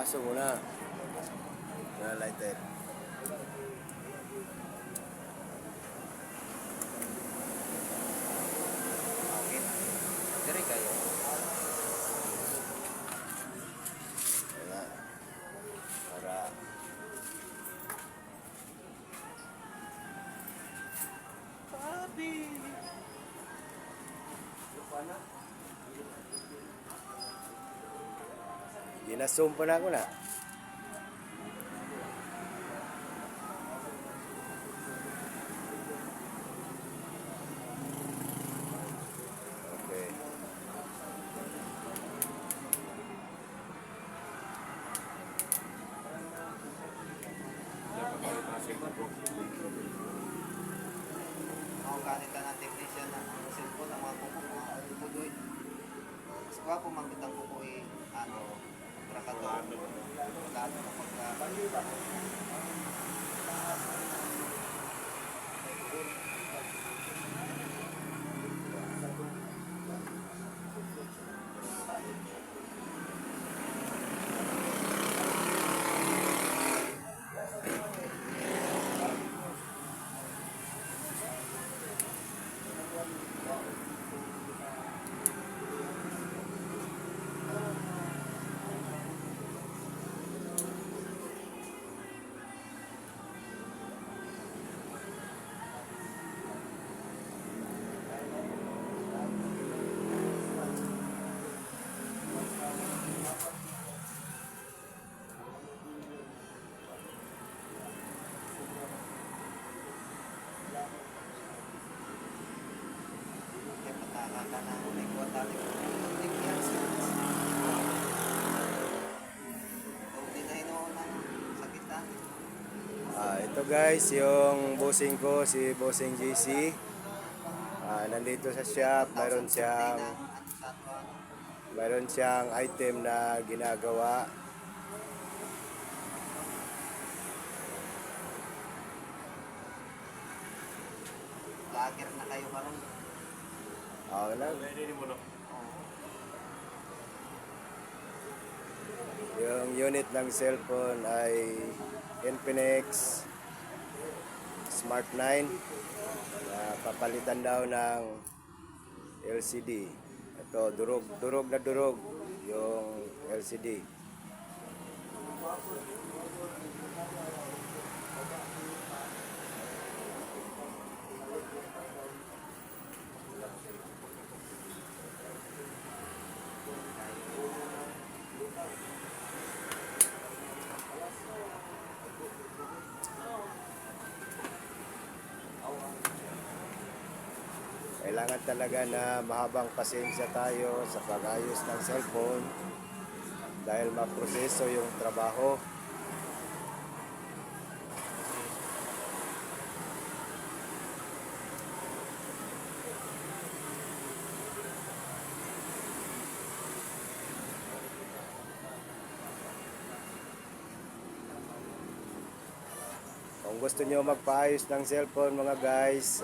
Pasok mo na. Na lighted. Okay. Diri kayo. Wala. Para. Papi. Ginasum pa na ako na. Okay. Ako kanita na technician na ang cellphone ang mga kuko mga pudoy. Mas kwa po manggutang kuko ano trakador. Lalo na pagka Ito guys, yung bossing ko, si Bossing JC. Nandito sa shop, mayroon siyang item na ginagawa. lager na kayo karon. Lang. Yung unit ng cellphone ay Infinix Smart 9 na papalitan daw ng LCD. Ito, durog na durog yung LCD. Kailangan talaga na mahabang pasensya tayo sa pag-ayos ng cellphone dahil maproseso yung trabaho. Kung gusto nyo magpaayos ng cellphone mga guys,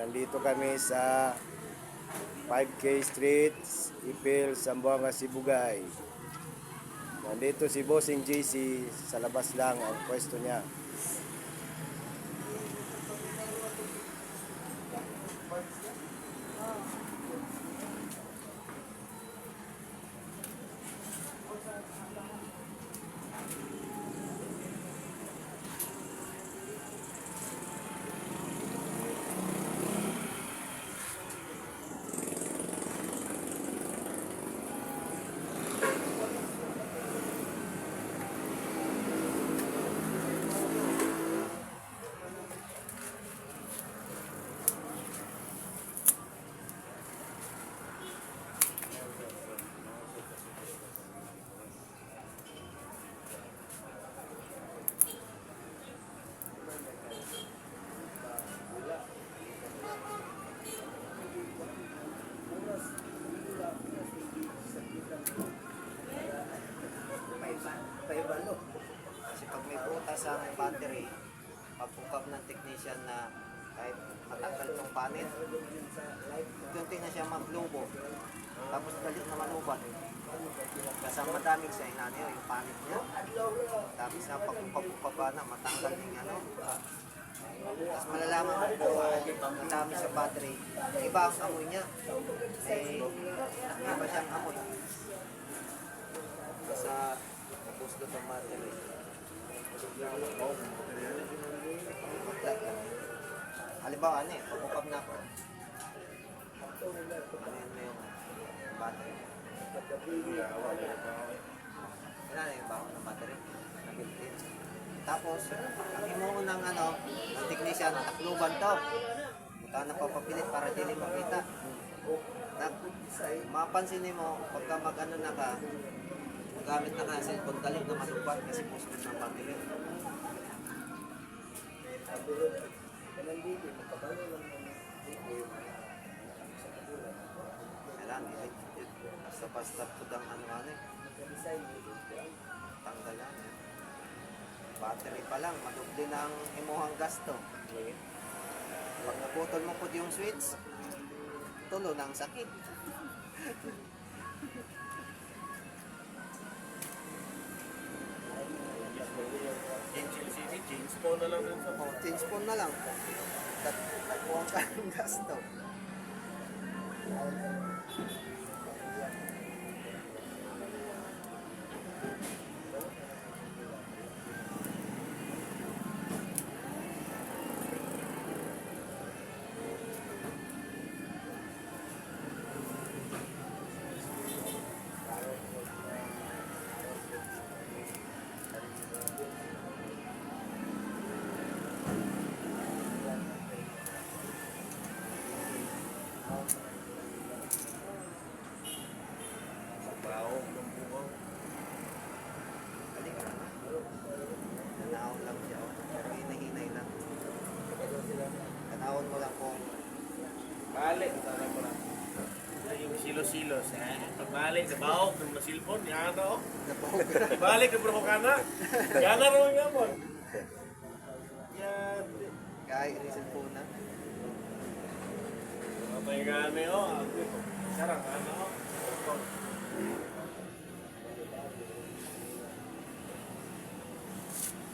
nandito kami sa 5K Street, Ipil, Zamboanga, Sibugay. Nandito si Bossing JC, sa labas lang ang pwesto niya. Kasi pag may butas ang battery, pag-hook ng technician na kahit matagal itong panel, tunti na siya maglubo. Tapos galit na manubat. Kasama daming sa inani yung panit niya. Tapos na pagpapapa na matanggal yung ano. Tapos malalaman mo kung madami sa battery. Iba ang amoy niya. Iba siyang amoy. Sa tapos doon ang battery. Halimbawa ano pag-upap na ako. Ano yun yung battery. Kailan yung baho ng battery na built-in. Tapos, ang himuon ng ng technician, takluban to. Punta na papapilit para dili makita. Mapansin mo, pagka mag-ano na ka, magamit na ka ng cellphone, galing na malubat kasi posted ng battery. Kailan, basta-basta po ang ano tanggal yan. Battery pa lang, madubli na ang imuhang gasto. Pag naputol mo po yung switch, tulo ng sakit. Change phone na lang din sa Change phone na lang. Nakuha ka ng gasto. bao ng bunga. Halika na. Nanahon lang siya. Pero hinahinay lang. Tanawon mo lang kung Balik, sana mo lang. Yung silos-silos, eh. Pagbalik, nabawak ng masilpon, yan o. Balik, nabroko ka na. Yan na rin nga mo. Yan. kahit reason po na. Matay gani o. Sarang ano o.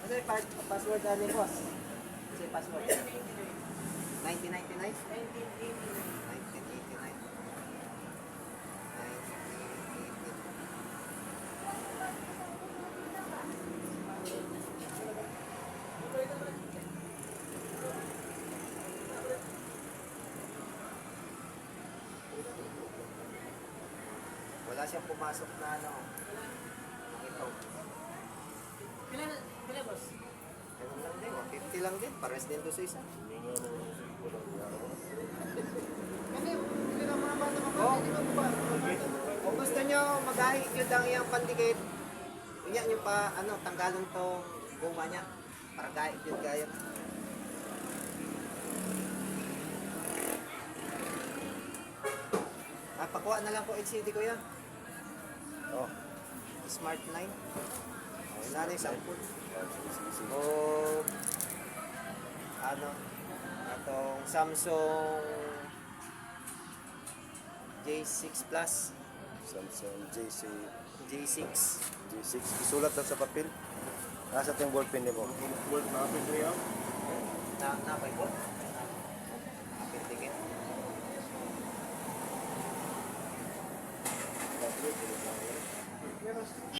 Ano yung password ano yung boss? Kasi password. 1999? 1989. Wala siyang pumasok na ano. Ito. Pila boss? Ganun lang din. 150 lang din. Pares din to sa isa. Oh, kung gusto nyo mag-ahit yun ang iyang pandikit, yun nyo pa, tanggalon tong guma niya. Para gahit yun gaya. Pakuha na lang po LCD ko yan. Oh, Smart 9. Wala na yung sample. sige. O, atong Samsung J6 Plus. Samsung J6. J6. Isulat lang sa papel. Nasa ito yung ballpen niyo po. Word na kapit niya. Napay ko. Napindigit.